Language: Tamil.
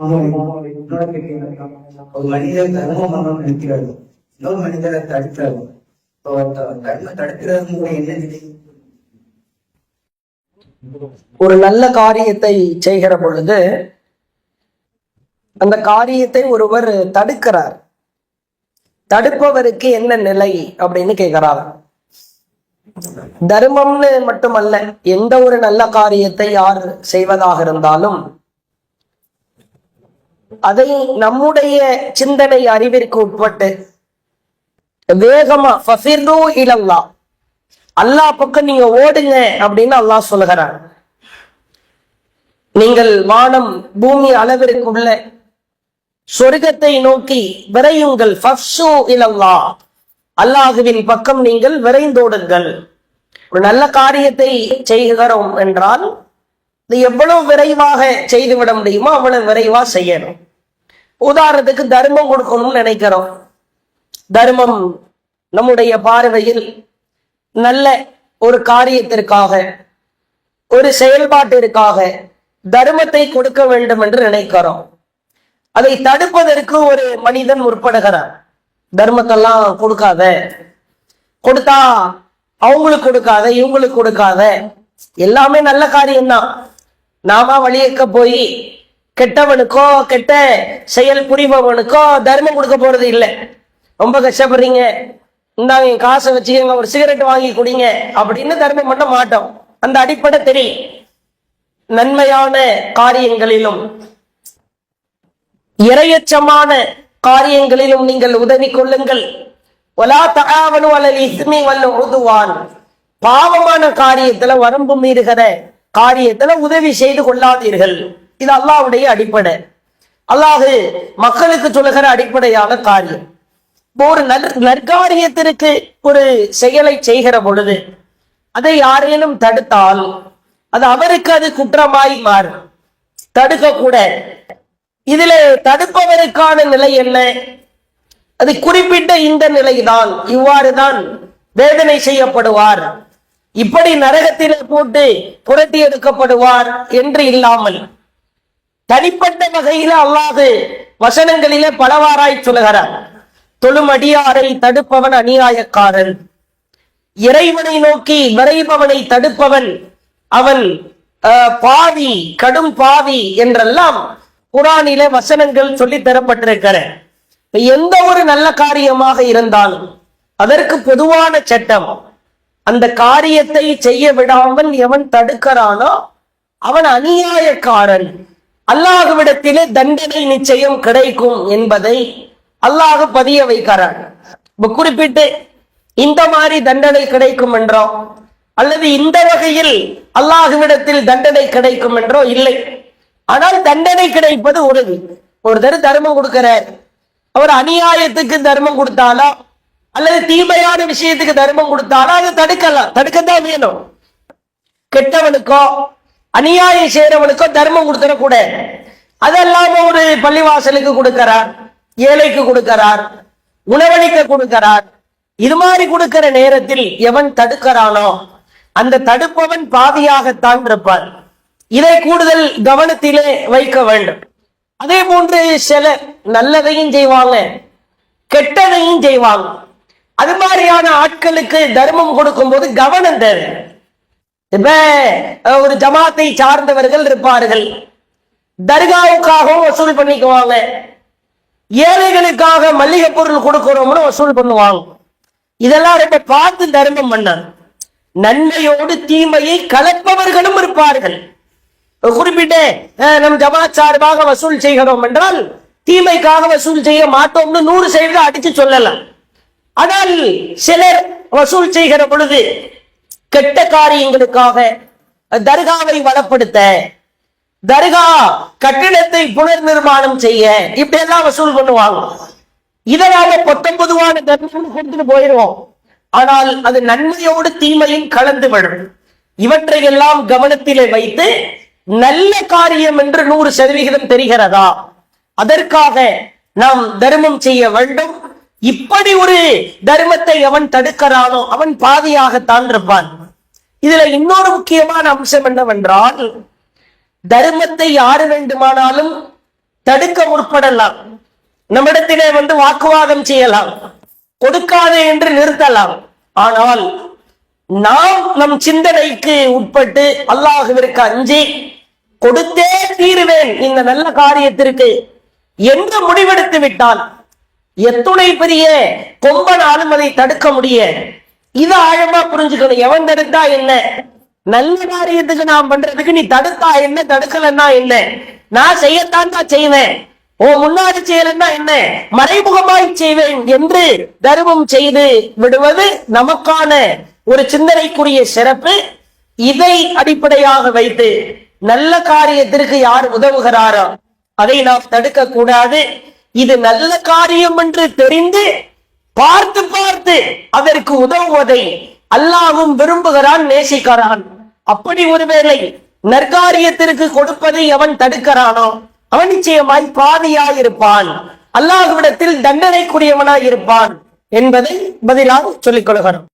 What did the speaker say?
ஒரு மனிதர் தர்மம் பண்ணணும்னு நினைக்கிறாரு, இன்னொரு மனிதரை தடுக்கிறாரு. தடுக்கிறது என்ன நிலை? ஒரு நல்ல காரியத்தை செய்கிற பொழுது அந்த காரியத்தை ஒருவர் தடுக்கிறார். தடுப்பவருக்கு என்ன நிலை அப்படின்னு கேட்கிறார். தர்மம்னு மட்டுமல்ல, எந்த ஒரு நல்ல காரியத்தை யார் செய்வதாக இருந்தாலும் அதை நம்முடைய சிந்தனை அறிவிற்கு உட்பட்டு வேகமா ஃபஃபிர்ரு இலல்லாஹ், அல்லாஹ் பக்கம் நீங்க ஓடுங்க அப்படின்னு அல்லாஹ் சொல்லுகிறார். நீங்கள் வானம் பூமி அளவிற்குள்ள சொர்க்கத்தை நோக்கி விரையுங்கள். ஃபஃப்ஷு இலல்லாஹ், அல்லாஹுவின் பக்கம் நீங்கள் விரைந்தோடுங்கள். ஒரு நல்ல காரியத்தை செய்கிறோம் என்றால் எவ்வளவு விரைவாக செய்துவிட முடியுமோ அவ்வளவு விரைவா செய்யணும். உதாரணத்துக்கு தர்மம் கொடுக்கணும்னு நினைக்கிறோம். தர்மம் நம்முடைய பார்வையில் நல்ல ஒரு காரியத்திற்காக, ஒரு செயல்பாட்டிற்காக தர்மத்தை கொடுக்க வேண்டும் என்று நினைக்கிறோம். அதை தடுப்பதற்கு ஒரு மனிதன் முற்படுகிறார். தர்மத்தெல்லாம் கொடுக்காத, கொடுத்தா அவங்களுக்கு கொடுக்காத, இவங்களுக்கு கொடுக்காத, எல்லாமே நல்ல காரியம்தான். நாம வழியக்க போய் கெட்டவனுக்கோ கெட்ட செயல் புரிபவனுக்கோ தர்மம் கொடுக்க போறது இல்லை. ரொம்ப கஷ்டப்படுறீங்க, இந்தாங்க என் காசை வச்சுக்கோங்க, ஒரு சிகரெட் வாங்கி குடிங்க அப்படின்னு தர்மம் பண்ண மாட்டோம். அந்த அடிப்படை தெரியும். நன்மையான காரியங்களிலும் இரையச்சமான காரியங்களிலும் நீங்கள் உதவி கொள்ளுங்கள். வலா தஆவனு அலல் இஸ்மி வல் உதுவான், பாவமான காரியத்துல, வரம்பு மீறுகிற காரியத்துல உதவி செய்து கொள்ளாதீர்கள். இது அல்லாஹ்வுடைய அடிப்படை. அல்லாஹ் மக்களுக்கு சொல்லுகிற அடிப்படையான காரியம். ஒரு நற்காரியத்திற்கு ஒரு செயலை செய்கிற பொழுது அதை யாரேனும் தடுத்தால் அது அவருக்கு அது குற்றமாய் மாறும். தடுக்க கூட. இதுல தடுப்பவருக்கான நிலை என்ன? அது குறிப்பிட்ட இந்த நிலைதான், இவ்வாறுதான் வேதனை செய்யப்படுவார், இப்படி நரகத்திலே போட்டு புரட்டி எடுக்கப்படுவார் என்று இல்லாமல் தனிப்பட்ட வகையில அல்லாஹ் வசனங்களிலே பலவாறாய் சொல்லுகிறார். தொழுமடியாரை தடுப்பவன் அநியாயக்காரன், இறைவனை நோக்கி விரைபவனை தடுப்பவன் அவன் பாவி, கடும் பாவி என்றெல்லாம் குர்ஆனிலே வசனங்கள் சொல்லி தரப்பட்டிருக்கிற. எந்த ஒரு நல்ல காரியமாக இருந்தாலும் அதற்கு பொதுவான சட்டம், அந்த காரியத்தை செய்ய விடாமல் எவன் தடுக்கிறானோ அவன் அநியாயக்காரன், அல்லாஹ்விடத்திலே தண்டனை நிச்சயம் கிடைக்கும் என்பதை அல்லாஹ் பதிய வைக்கிறான். குறிப்பிட்டு இந்த மாதிரி தண்டனை கிடைக்கும் என்றோ அல்லது இந்த வகையில் அல்லாஹ்விடத்தில் தண்டனை கிடைக்கும் என்றோ இல்லை. ஆனால் தண்டனை கிடைப்பது உறுதி. ஒருத்தர் தர்மம் கொடுக்கிறார், அவர் அநியாயத்துக்கு தர்மம் கொடுத்தாலோ அல்லது தீமையான விஷயத்துக்கு தர்மம் கொடுத்தாலோ அதை தடுக்கலாம், தடுக்கத்தான் வேணும். கெட்டவனுக்கோ அநியாயம் செய்யறவனுக்கோ தர்மம் கொடுத்துடக்கூட. அதெல்லாம ஒரு பள்ளிவாசலுக்கு கொடுக்கிறார், ஏழைக்கு கொடுக்கிறார், உணவளிக்க கொடுக்கிறார். இது மாதிரி கொடுக்கிற நேரத்தில் எவன் தடுக்கிறானோ அந்த தடுப்பவன் பாவியாகத்தான் இருப்பான். இதை கூடுதல் கவனத்திலே வைக்க வேண்டும். அதே போன்று சிலர் நல்லதையும் செய்வாங்க, கெட்டதையும் செய்வாங்க. அது மாதிரியான ஆட்களுக்கு தர்மம் கொடுக்கும் போது கவனம் தேவை. இப்ப ஒரு ஜமாத்தை சார்ந்தவர்கள் இருப்பார்கள், தர்காவுக்காகவும் வசூல் பண்ணிக்குவாங்க, ஏழைகளுக்காக மல்லிகை பொருள் கொடுக்கிறோம்னு வசூல் பண்ணுவாங்க. இதெல்லாம் ரொம்ப பார்த்து தர்மம் பண்ண. நன்மையோடு தீமையை கலப்பவர்களும் இருப்பார்கள். குறிப்பிட்ட நம் ஜமாத் சார்பாக வசூல் செய்கிறோம் என்றால் தீமைக்காக வசூல் செய்ய மாட்டோம்னு 100% அடிச்சு சொல்லலாம். ஆனால் சிலர் வசூல் செய்கிற பொழுது கெட்ட காரியங்களுக்காக தர்காவை வளப்படுத்த, தர்கா கட்டிடத்தை புனர் நிர்மாணம் செய்ய இப்படி எல்லாம் வசூல் பண்ணுவாங்க. இதனால பொதுவான தர்மம் கொடுத்துட்டு போயிடுவோம். ஆனால் அது நன்மையோடு தீமையும் கலந்து விடும். இவற்றையெல்லாம் கவனத்திலே வைத்து நல்ல காரியம் என்று 100% தெரிகிறதா, அதற்காக நாம் தர்மம் செய்ய வேண்டும். இப்படி ஒரு தர்மத்தை அவன் தடுக்கிறானோ அவன் பாவியாகத்தான் இருப்பான். இதுல இன்னொரு முக்கியமான அம்சம் என்னவென்றால், தர்மத்தை யாரு வேண்டுமானாலும் தடுக்க முற்படலாம், நம்மிடத்திலே வாக்குவாதம் செய்யலாம், கொடுக்காதே என்று நிறுத்தலாம். ஆனால் நாம் நம் சிந்தனைக்கு உட்பட்டு அல்லாஹ்விற்கு அஞ்சி கொடுத்தே தீருவேன் இந்த நல்ல காரியத்திற்கு என்று முடிவெடுத்து விட்டால் எத்துணை பெரிய கொம்பனாலும் அதை தடுக்க முடிய. இதை ஆழமா புரிஞ்சுக்கணும். எவன் தடுத்தா என்ன, நல்ல காரியத்துக்கு நான் பண்றதுக்கு நீ தடுத்தா என்ன, தடுக்கலன்னா என்ன, நான் செய்யத்தான் தான் செய்வேன், ஓ முன்னாடி செய்யலன்னா என்ன, மறைமுகமாய் செய்வேன் என்று தர்மம் செய்து விடுவது நமக்கான ஒரு சிந்தனைக்குரிய சிறப்பு. இதை அடிப்படையாக வைத்து நல்ல காரியத்திற்கு யார் உதவுகிறாரோ அதை நாம் தடுக்க கூடாது. இது நல்ல காரியம் என்று தெரிந்து பார்த்து பார்த்து அதற்கு உதவுவதை அல்லாஹ்வும் விரும்புகிறான், நேசிக்கிறான். அப்படி ஒருவேளை நற்காரியத்திற்கு கொடுப்பதை அவன் தடுக்கிறானோ அவன் நிச்சயமாய் பாவியாய் இருப்பான், அல்லாஹ்விடத்தில் தண்டனைக்குரியவனாய் இருப்பான் என்பதை பதிலாக சொல்லிக் கொள்கிறோம்.